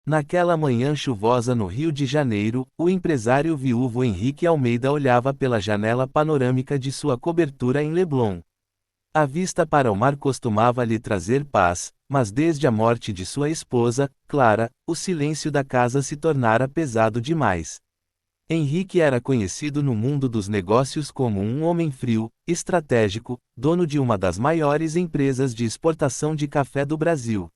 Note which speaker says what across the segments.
Speaker 1: Naquela manhã chuvosa no Rio de Janeiro, o empresário viúvo Henrique Almeida olhava pela janela panorâmica de sua cobertura em Leblon. A vista para o mar costumava lhe trazer paz, mas desde a morte de sua esposa, Clara, o silêncio da casa se tornara pesado demais. Henrique era conhecido no mundo dos negócios como um homem frio, estratégico, dono de uma das maiores empresas de exportação de café do Brasil.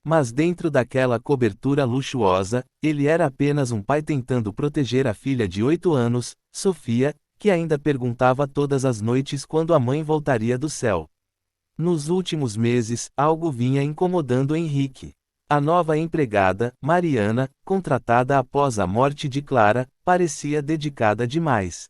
Speaker 1: Mas dentro daquela cobertura luxuosa, ele era apenas um pai tentando proteger a filha de 8 anos, Sofia, que ainda perguntava todas as noites quando a mãe voltaria do céu. Nos últimos meses, algo vinha incomodando Henrique. A nova empregada, Mariana, contratada após a morte de Clara, parecia dedicada demais.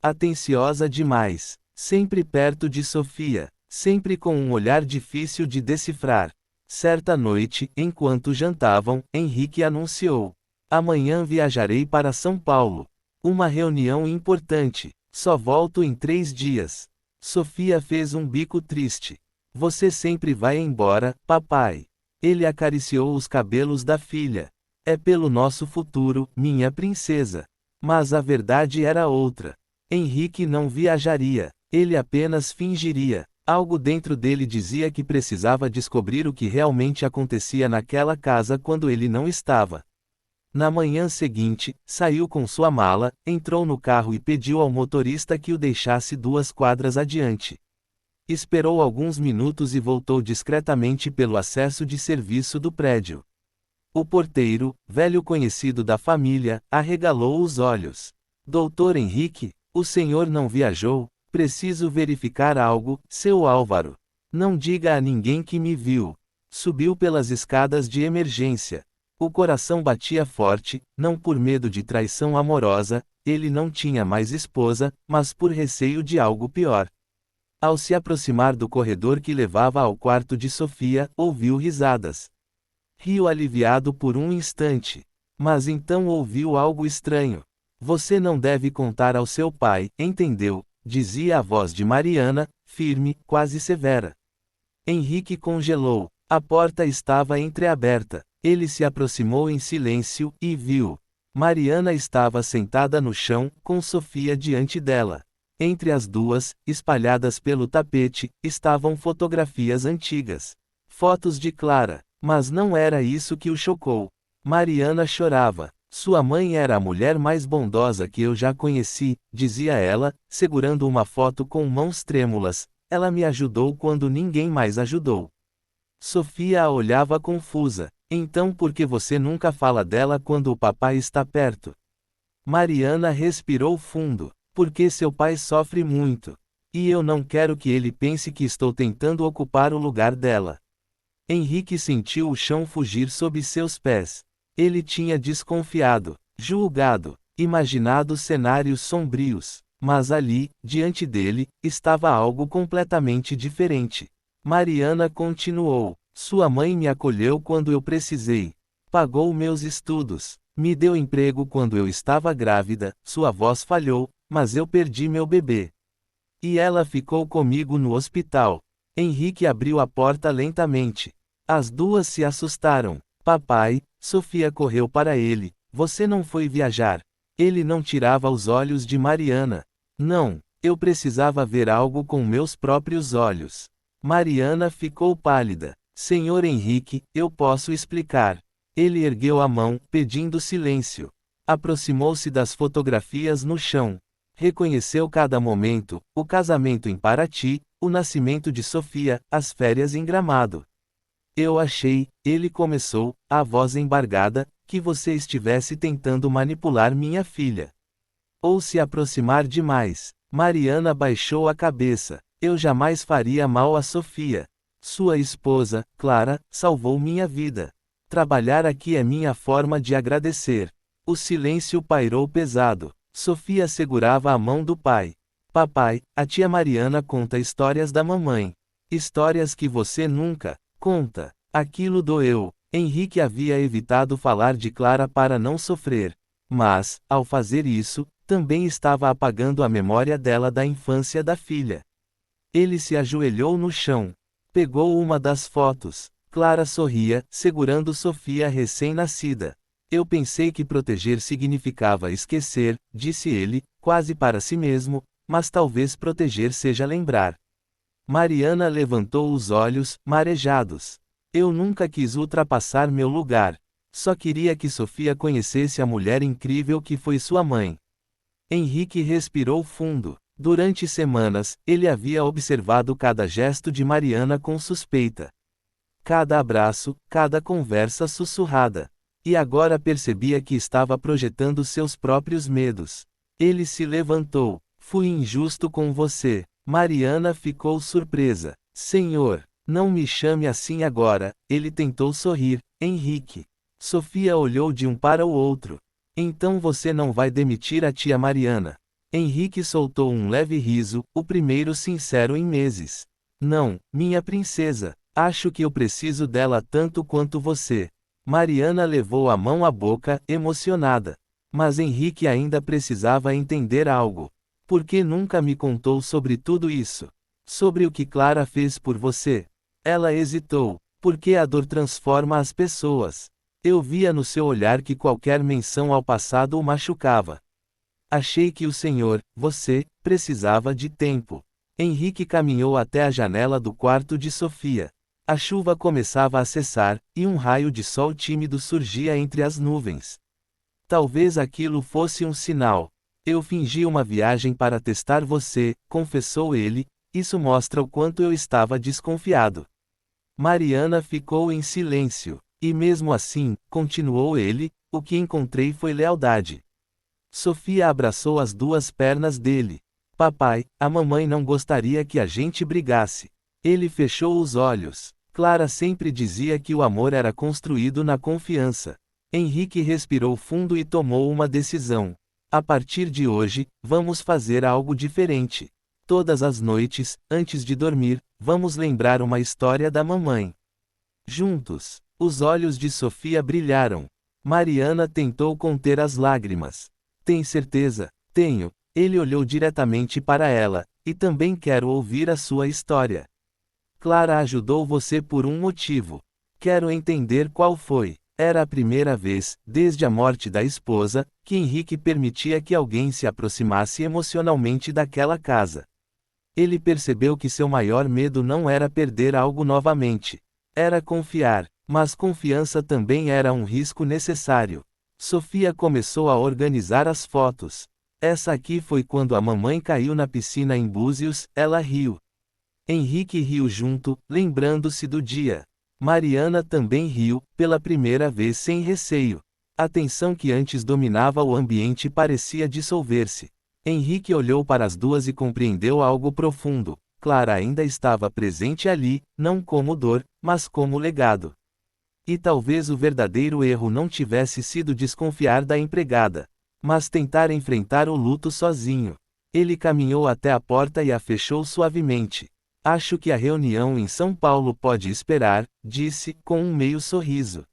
Speaker 1: Atenciosa demais. Sempre perto de Sofia. Sempre com um olhar difícil de decifrar. Certa noite, enquanto jantavam, Henrique anunciou: "Amanhã viajarei para São Paulo. Uma reunião importante. Só volto em 3 dias." Sofia fez um bico triste. "Você sempre vai embora, papai." Ele acariciou os cabelos da filha. "É pelo nosso futuro, minha princesa." Mas a verdade era outra. Henrique não viajaria. Ele apenas fingiria. Algo dentro dele dizia que precisava descobrir o que realmente acontecia naquela casa quando ele não estava. Na manhã seguinte, saiu com sua mala, entrou no carro e pediu ao motorista que o deixasse 2 quadras adiante. Esperou alguns minutos e voltou discretamente pelo acesso de serviço do prédio. O porteiro, velho conhecido da família, arregalou os olhos. "Doutor Henrique, o senhor não viajou? Preciso verificar algo, seu Álvaro. Não diga a ninguém que me viu." Subiu pelas escadas de emergência. O coração batia forte, não por medo de traição amorosa, ele não tinha mais esposa, mas por receio de algo pior. Ao se aproximar do corredor que levava ao quarto de Sofia, ouviu risadas. Riu aliviado por um instante. Mas então ouviu algo estranho. "Você não deve contar ao seu pai, entendeu?" dizia a voz de Mariana, firme, quase severa. Henrique congelou. A porta estava entreaberta. Ele se aproximou em silêncio, e viu. Mariana estava sentada no chão, com Sofia diante dela. Entre as duas, espalhadas pelo tapete, estavam fotografias antigas. Fotos de Clara. Mas não era isso que o chocou. Mariana chorava. "Sua mãe era a mulher mais bondosa que eu já conheci", dizia ela, segurando uma foto com mãos trêmulas. "Ela me ajudou quando ninguém mais ajudou." Sofia a olhava confusa. "Então por que você nunca fala dela quando o papai está perto?" Mariana respirou fundo. "Porque seu pai sofre muito. E eu não quero que ele pense que estou tentando ocupar o lugar dela." Henrique sentiu o chão fugir sob seus pés. Ele tinha desconfiado, julgado, imaginado cenários sombrios. Mas ali, diante dele, estava algo completamente diferente. Mariana continuou: "Sua mãe me acolheu quando eu precisei. Pagou meus estudos. Me deu emprego quando eu estava grávida." Sua voz falhou, "mas eu perdi meu bebê. E ela ficou comigo no hospital." Henrique abriu a porta lentamente. As duas se assustaram. "Papai." Sofia correu para ele. "Você não foi viajar?" Ele não tirava os olhos de Mariana. "Não, eu precisava ver algo com meus próprios olhos." Mariana ficou pálida. "Senhor Henrique, eu posso explicar." Ele ergueu a mão, pedindo silêncio. Aproximou-se das fotografias no chão. Reconheceu cada momento: o casamento em Paraty, o nascimento de Sofia, as férias em Gramado. "Eu achei", ele começou, a voz embargada, "que você estivesse tentando manipular minha filha. Ou se aproximar demais." Mariana baixou a cabeça. "Eu jamais faria mal a Sofia. Sua esposa, Clara, salvou minha vida. Trabalhar aqui é minha forma de agradecer." O silêncio pairou pesado. Sofia segurava a mão do pai. "Papai, a tia Mariana conta histórias da mamãe. Histórias que você nunca conta." Aquilo doeu. Henrique havia evitado falar de Clara para não sofrer. Mas, ao fazer isso, também estava apagando a memória dela da infância da filha. Ele se ajoelhou no chão. Pegou uma das fotos. Clara sorria, segurando Sofia recém-nascida. Eu pensei que proteger significava esquecer, disse ele, quase para si mesmo, mas talvez proteger seja lembrar. Mariana levantou os olhos, marejados. Eu nunca quis ultrapassar meu lugar. Só queria que Sofia conhecesse a mulher incrível que foi sua mãe. Henrique respirou fundo. Durante semanas, ele havia observado cada gesto de Mariana com suspeita. Cada abraço, cada conversa sussurrada. E agora percebia que estava projetando seus próprios medos. Ele se levantou. Fui injusto com você. Mariana ficou surpresa. Senhor, não me chame assim agora. Ele tentou sorrir. Henrique. Sofia olhou de um para o outro. Então você não vai demitir a tia Mariana. Henrique soltou um leve riso, o primeiro sincero em meses. Não, minha princesa. Acho que eu preciso dela tanto quanto você. Mariana levou a mão à boca, emocionada. Mas Henrique ainda precisava entender algo. Por que nunca me contou sobre tudo isso? Sobre o que Clara fez por você? Ela hesitou. Porque a dor transforma as pessoas. Eu via no seu olhar que qualquer menção ao passado o machucava. Achei que o senhor, você, precisava de tempo. Henrique caminhou até a janela do quarto de Sofia. A chuva começava a cessar, e um raio de sol tímido surgia entre as nuvens. Talvez aquilo fosse um sinal. Eu fingi uma viagem para testar você, confessou ele, isso mostra o quanto eu estava desconfiado. Mariana ficou em silêncio. E mesmo assim, continuou ele, o que encontrei foi lealdade. Sofia abraçou as duas pernas dele. Papai, a mamãe não gostaria que a gente brigasse. Ele fechou os olhos. Clara sempre dizia que o amor era construído na confiança. Henrique respirou fundo e tomou uma decisão. A partir de hoje, vamos fazer algo diferente. Todas as noites, antes de dormir, vamos lembrar uma história da mamãe. Juntos. Os olhos de Sofia brilharam. Mariana tentou conter as lágrimas. Tem certeza? Tenho. Ele olhou diretamente para ela, e também quero ouvir a sua história. Clara ajudou você por um motivo. Quero entender qual foi. Era a primeira vez, desde a morte da esposa, que Henrique permitia que alguém se aproximasse emocionalmente daquela casa. Ele percebeu que seu maior medo não era perder algo novamente. Era confiar. Mas confiança também era um risco necessário. Sofia começou a organizar as fotos. Essa aqui foi quando a mamãe caiu na piscina em Búzios, ela riu. Henrique riu junto, lembrando-se do dia. Mariana também riu, pela primeira vez sem receio. A tensão que antes dominava o ambiente parecia dissolver-se. Henrique olhou para as duas e compreendeu algo profundo. Clara ainda estava presente ali, não como dor, mas como legado. E talvez o verdadeiro erro não tivesse sido desconfiar da empregada, mas tentar enfrentar o luto sozinho. Ele caminhou até a porta e a fechou suavemente. Acho que a reunião em São Paulo pode esperar, disse, com um meio sorriso.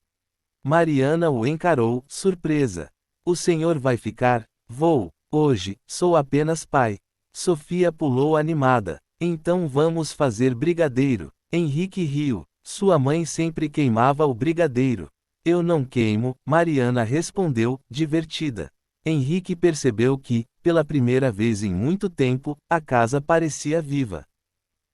Speaker 1: Mariana o encarou, surpresa. O senhor vai ficar? Vou. Hoje, sou apenas pai. Sofia pulou animada. Então vamos fazer brigadeiro. Henrique riu. Sua mãe sempre queimava o brigadeiro. Eu não queimo, Mariana respondeu, divertida. Henrique percebeu que, pela primeira vez em muito tempo, a casa parecia viva.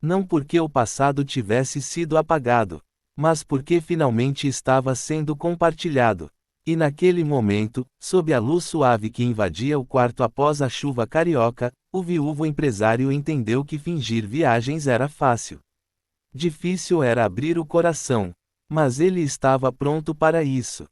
Speaker 1: Não porque o passado tivesse sido apagado, mas porque finalmente estava sendo compartilhado. E naquele momento, sob a luz suave que invadia o quarto após a chuva carioca, o viúvo empresário entendeu que fingir viagens era fácil. Difícil era abrir o coração. Mas ele estava pronto para isso.